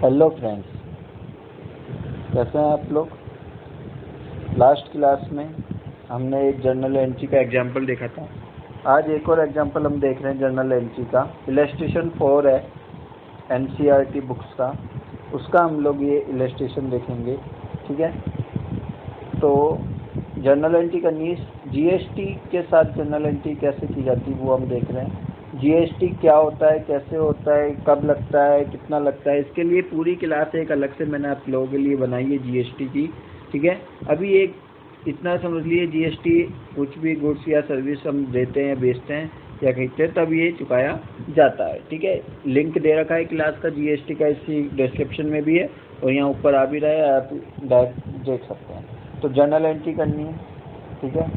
Hello friends, कैसे हैं आप लोग। लास्ट क्लास में हमने एक जर्नल एंट्री का एग्जाम्पल देखा था। आज एक और एग्जाम्पल हम देख रहे हैं जर्नल एंट्री का। इलस्ट्रेशन 4 है एनसीईआरटी बुक्स का, उसका हम लोग ये इलस्ट्रेशन देखेंगे। ठीक है, तो जर्नल एंट्री करनी है। जीएसटी के साथ जर्नल एंट्री कैसे की जाती है वो हम देख रहे हैं। जीएसटी क्या होता है, कैसे होता है, कब लगता है, कितना लगता है, इसके लिए पूरी क्लास एक अलग से मैंने आप लोगों के लिए बनाई है जीएसटी की। ठीक है, अभी एक इतना समझ लिए, जीएसटी कुछ भी गुड्स या सर्विस हम देते हैं, बेचते हैं या खरीदते हैं, तब ये चुकाया जाता है। ठीक है, लिंक दे रखा है क्लास का जीएसटी का, इसी डिस्क्रिप्शन में भी है और यहाँ ऊपर आ भी रहा है, आप डायरेक्ट देख सकते हैं। तो जर्नल एंट्री करनी है। ठीक है,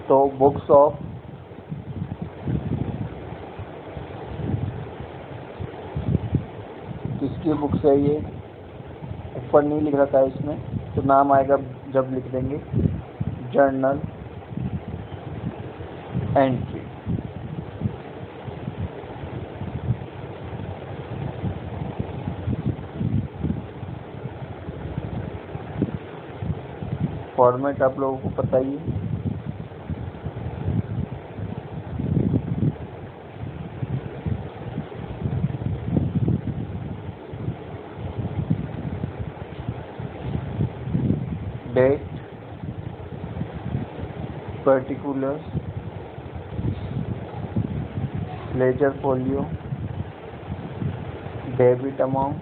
तो बुक्स ऑफ किसकी बुक्स है, ये ऊपर नहीं लिख रखा है इसमें, तो नाम आएगा जब लिख देंगे जर्नल एंट्री। फॉर्मेट आप लोगों को पता ही है। Date, particulars, ledger folio, debit amount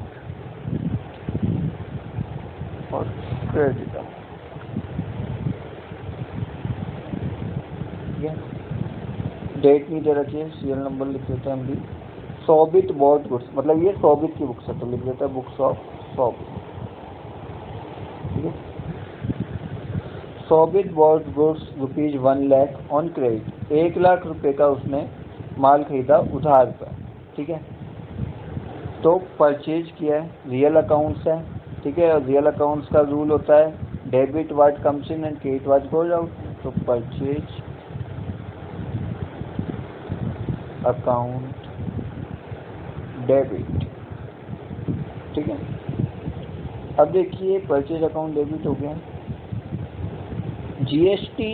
और क्रेडिट अमाउंट। ठीक है, डेट नहीं दे रखी है, सीरियल नंबर लिख देते हैं हम भी। सौबित बॉट गुड्स, मतलब ये सौबित की बुक्स है तो लिख देता है बुक्स ऑफ सौबित। ठीक है, Saubit bought goods ₹1 lakh on credit. 1 lakh रुपए का उसने माल खरीदा उधार पर। ठीक है, तो परचेज किया है, रियल अकाउंट्स है। ठीक है, और रियल अकाउंट्स का रूल होता है debit what comes in and credit what goes out. तो परचेज अकाउंट डेबिट। ठीक है, अब देखिए परचेज अकाउंट डेबिट हो गया। जीएसटी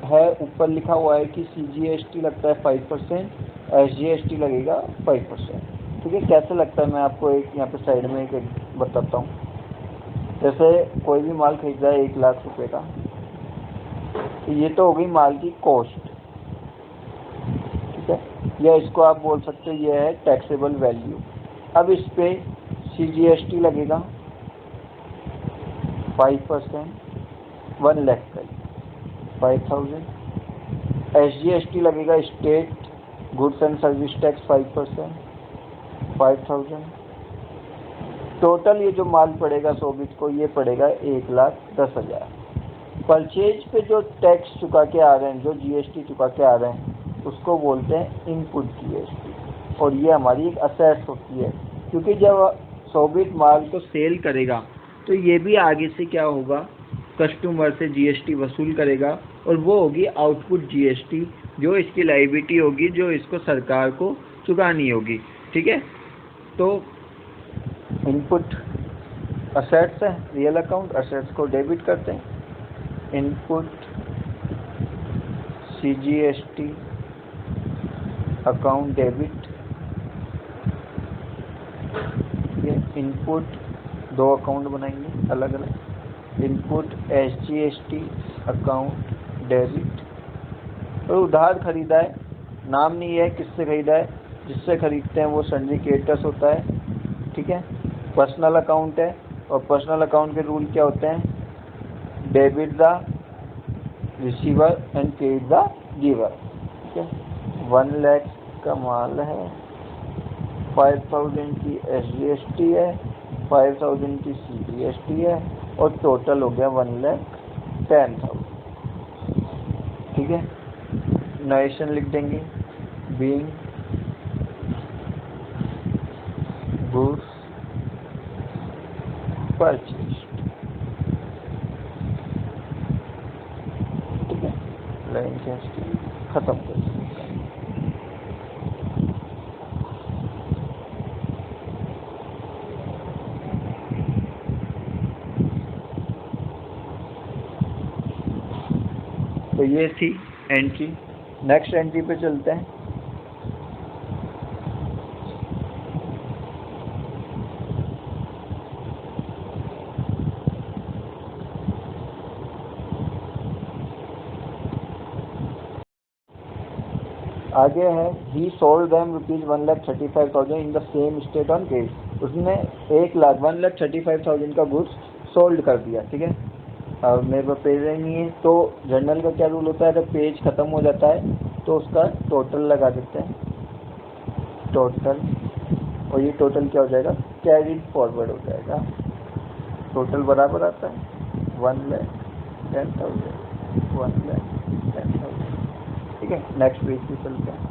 है, ऊपर लिखा हुआ है कि सीजीएसटी लगता है 5%, एसजीएसटी लगेगा 5%। ठीक है, कैसे लगता है मैं आपको एक यहाँ पे साइड में एक बताता हूँ। जैसे कोई भी माल खरीद रहा है 1 लाख रुपए का, तो ये तो हो गई माल की कॉस्ट। ठीक है, या इसको आप बोल सकते हो ये है टैक्सेबल वैल्यू। अब इस पे सीजीएसटी लगेगा 5%, 1 लाख का 5,000। एसजीएसटी लगेगा state goods and service tax 5%, 5,000। Total ये जो माल पड़ेगा सौबित को, ये पड़ेगा 1,10,000। परचेज पे जो टैक्स चुका के आ रहे हैं, जो जीएसटी चुका के आ रहे हैं, उसको बोलते हैं इनपुट जीएसटी, और ये हमारी एक असेट्स होती है। क्योंकि जब सौबित माल को सेल करेगा तो ये भी आगे से क्या होगा, कस्टमर से जीएसटी वसूल करेगा, और वो होगी आउटपुट जीएसटी, जो इसकी लायबिलिटी होगी, जो इसको सरकार को चुकानी होगी। ठीक है, तो इनपुट असेट्स है, रियल अकाउंट, असेट्स को डेबिट करते हैं। Input CGST account debit. ये इनपुट 2 अकाउंट बनाएंगे अलग अलग। Input SGST account debit. और उधार खरीदा है, नाम नहीं है किससे खरीदा है, जिससे खरीदते हैं वो सिंडिकेटर्स होता है। ठीक है, पर्सनल अकाउंट है, और पर्सनल अकाउंट के रूल क्या होते हैं, debit the receiver and credit the giver. ठीक है, 1 लाख का माल है, 5,000 की एसजीएसटी है, 5,000 की सीजीएसटी है, और टोटल हो गया 1,10,000। ठीक है, नरेशन लिख देंगे, बीइंग गुड्स परचेज। ठीक है, लाइन खत्म कर सकते हैं। ये थी एंट्री। नेक्स्ट एंट्री पे चलते हैं। आगे है ही sold them ₹1,35,000 in the same state on credit. उसने 1,35,000 का गुड्स सोल्ड कर दिया, ठीक है। अब मेरे पास पेज नहीं है, तो जर्नल का क्या रूल होता है, जब पेज खत्म हो जाता है तो उसका टोटल लगा देते हैं, टोटल। और ये टोटल क्या हो जाएगा, कैरिड फॉरवर्ड हो जाएगा। टोटल बराबर आता है 1,10,000, 1,10,000, ठीक है। नेक्स्ट पेज पे चलते हैं।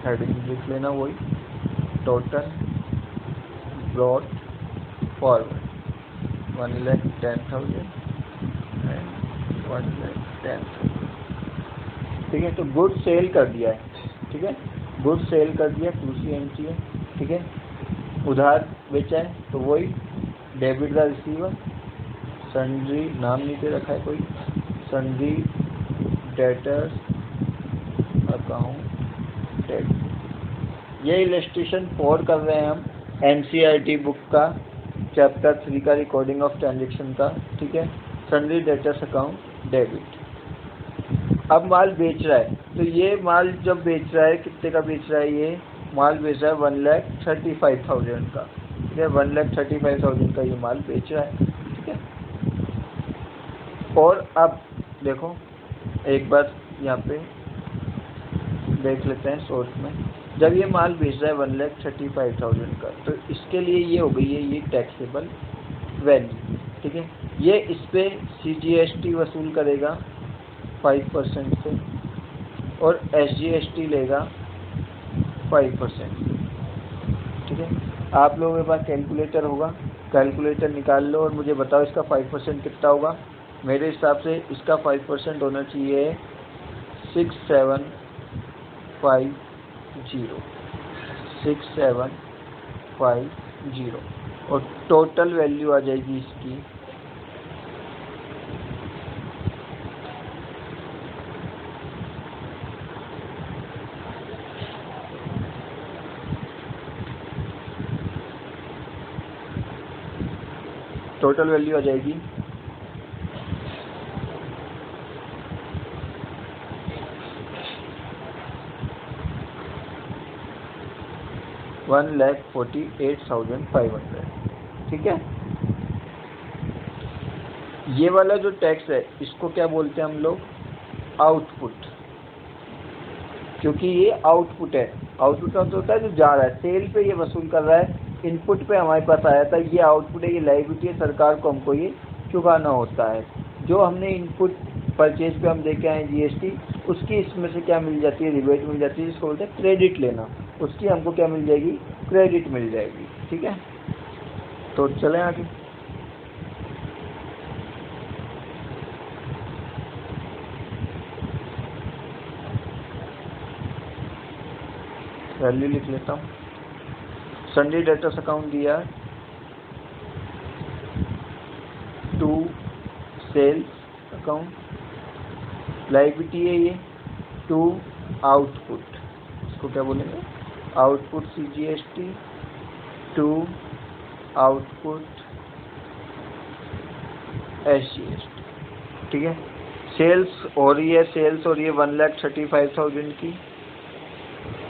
हेडिंग लिख लेना वही, टोटल ब्रॉट फॉरवर्ड 1,10,000 एंड 1,10,000, ठीक है। तो गुड सेल कर दिया है, ठीक है, गुड सेल कर दिया, दूसरी एंट्री है, ठीक है। उधार बेचा है तो वही डेबिट द रिसीवर, सन्ड्री नाम नहीं दे रखा है कोई, सन्ड्री डेटर्स अकाउंट डेट। ये इलस्ट्रेशन 4 कर रहे हैं हम NCERT बुक का, चैप्टर 3 का, रिकॉर्डिंग ऑफ ट्रांजेक्शन का, ठीक है। Sundry debtors account debit. अब माल बेच रहा है, तो ये माल जब बेच रहा है कितने का बेच रहा है, ये माल बेच रहा है 1,35,000 का, ठीक है। 1,35,000 का ये माल बेच रहा है, ठीक है। और अब देखो एक बार यहाँ पे देख लेते हैं सोर्स में, जब ये माल बेच रहा है 1,35,000 का, तो इसके लिए ये हो गई है ये टैक्सेबल वैल्यू, ठीक है। ये इस पे CGST वसूल करेगा 5% से और SGST लेगा 5%, ठीक है। आप लोगों के पास कैलकुलेटर होगा, कैलकुलेटर निकाल लो और मुझे बताओ इसका 5% कितना होगा। मेरे हिसाब से इसका 5% होना चाहिए 6750, 6750, और टोटल वैल्यू आ जाएगी इसकी टोटल वैल्यू आ जाएगी 1,48,500, ठीक है। ये वाला जो टैक्स है इसको क्या बोलते हैं हम लोग, आउटपुट, क्योंकि ये आउटपुट है। आउटपुट होता है जो जा रहा है, सेल पे ये वसूल कर रहा है, इनपुट पे हमारे पास आया था, ये आउटपुट है, ये लायबिलिटी है, सरकार को हमको ये चुकाना होता है। जो हमने इनपुट परचेज पे हम देके आए GST, उसकी इसमें से क्या मिल जाती है, रिबेट मिल जाती है, जिसको बोलते हैं क्रेडिट लेना, उसकी हमको क्या मिल जाएगी, क्रेडिट मिल जाएगी, ठीक है। तो चलें आगे। वैल्यू लिख लेता हूँ। सन्ड्री डेटर्स अकाउंट दिया, टू सेल्स अकाउंट, लायबिलिटी है ये, टू आउटपुट, इसको क्या बोलेंगे, output CGST, to output SGST, ठीक है। सेल्स हो रही है, सेल्स हो रही है 1,35,000 की,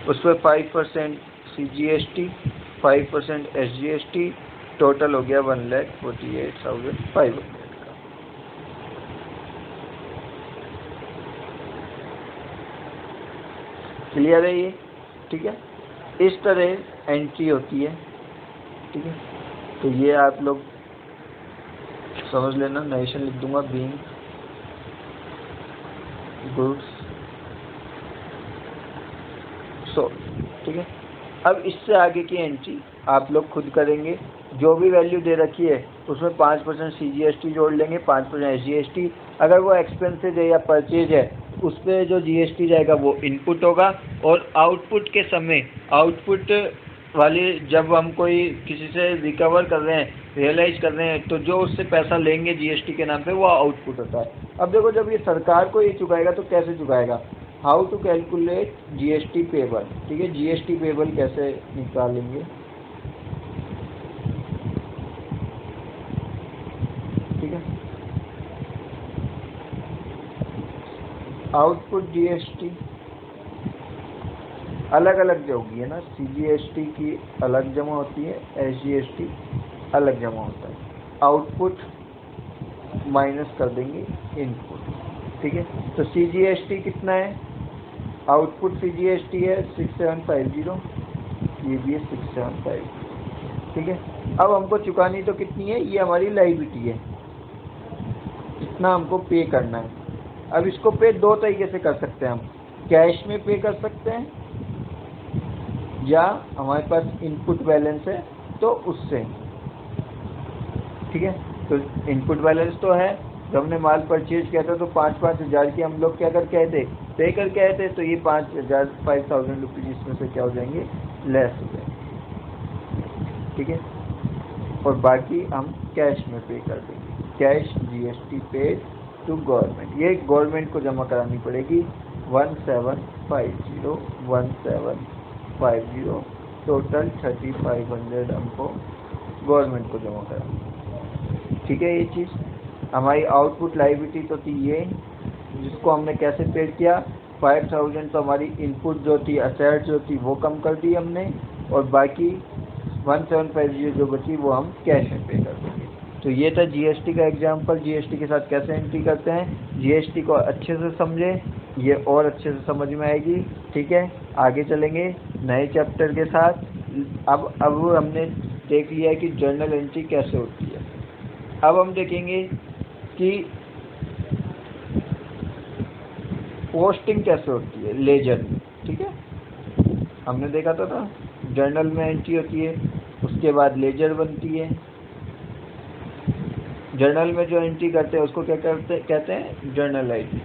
उस पर 5% CGST, 5% SGST, टोटल हो गया 1,48,500 का। क्लियर है ये, ठीक है। इस तरह एंट्री होती है, ठीक है। तो ये आप लोग समझ लेना, नरेशन लिख दूंगा, बीइंग गुड्स सोल्ड, ठीक है। अब इससे आगे की एंट्री आप लोग खुद करेंगे। जो भी वैल्यू दे रखी है उसमें 5% CGST जोड़ लेंगे, 5% SGST। अगर वो एक्सपेंसेज है या परचेज है उस पर जो GST जाएगा वो इनपुट होगा। और आउटपुट के समय, आउटपुट वाली जब हम कोई किसी से रिकवर कर रहे हैं, रियलाइज कर रहे हैं, तो जो उससे पैसा लेंगे GST के नाम पे वो आउटपुट होता है। अब देखो जब ये सरकार को ये चुकाएगा तो कैसे चुकाएगा, how to calculate GST payable. ठीक है, GST पेबल कैसे निकालेंगे, ठीक है। आउटपुट GST अलग अलग जो होगी है ना, CGST की अलग जमा होती है, SGST अलग जमा होता है। आउटपुट माइनस कर देंगे इनपुट, ठीक है। तो CGST कितना है, आउटपुट CGST है 6750, ये भी है 6750, ठीक है। अब हमको चुकानी तो कितनी है, ये हमारी लायबिलिटी है, इतना हमको पे करना है। अब इसको पे दो तरीके से कर सकते हैं, हम कैश में पे कर सकते हैं या हमारे पास इनपुट बैलेंस है तो उससे, ठीक है। तो इनपुट बैलेंस तो है, जब हमने माल परचेज किया था तो 5-5 हज़ार की हम लोग क्या करके आए थे, पे करके आए थे। तो ये 5,000 रुपीज़ इसमें से क्या हो जाएंगे, लेस हो जाएंगे, ठीक है। और बाकी हम कैश में पे कर देंगे, cash GST paid to government. ये गवर्नमेंट को जमा करानी पड़ेगी 1750, टोटल 3500 हमको गवर्नमेंट को जमा करानी, ठीक है। ये चीज़ हमारी आउटपुट लायबिलिटी तो थी ये, जिसको हमने कैसे पेड किया, 5000 तो हमारी इनपुट जो थी, असेट जो थी वो कम कर दी हमने, और बाकी 1750 जो बची वो हम कैश में पे कर देंगे। तो ये था GST का एग्जाम्पल। GST के साथ कैसे एंट्री करते हैं, GST को अच्छे से समझे, ये और अच्छे से समझ में आएगी, ठीक है। आगे चलेंगे नए चैप्टर के साथ। अब हमने देख लिया है कि जर्नल एंट्री कैसे होती है। अब हम देखेंगे कि पोस्टिंग कैसे होती है लेजर में, ठीक है। हमने देखा था जर्नल में एंट्री होती है, उसके बाद लेजर बनती है। जर्नल में जो एंट्री करते हैं उसको क्या कहते हैं, जर्नल आईडी।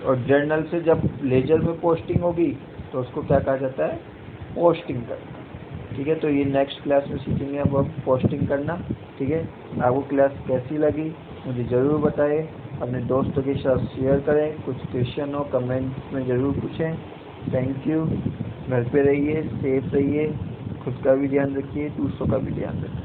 और जर्नल से जब लेजर में पोस्टिंग होगी तो उसको क्या कहा जाता है, पोस्टिंग करना, ठीक है। तो ये नेक्स्ट क्लास में सीखेंगे अब हम पोस्टिंग करना, ठीक है। आपको क्लास कैसी लगी मुझे ज़रूर बताएं, अपने दोस्तों के साथ शेयर करें, कुछ क्वेश्चन हो कमेंट में ज़रूर पूछें। Thank you. घर पे रहिए, सेफ रहिए, खुद का भी ध्यान रखिए, दूसरों का भी ध्यान रखिए।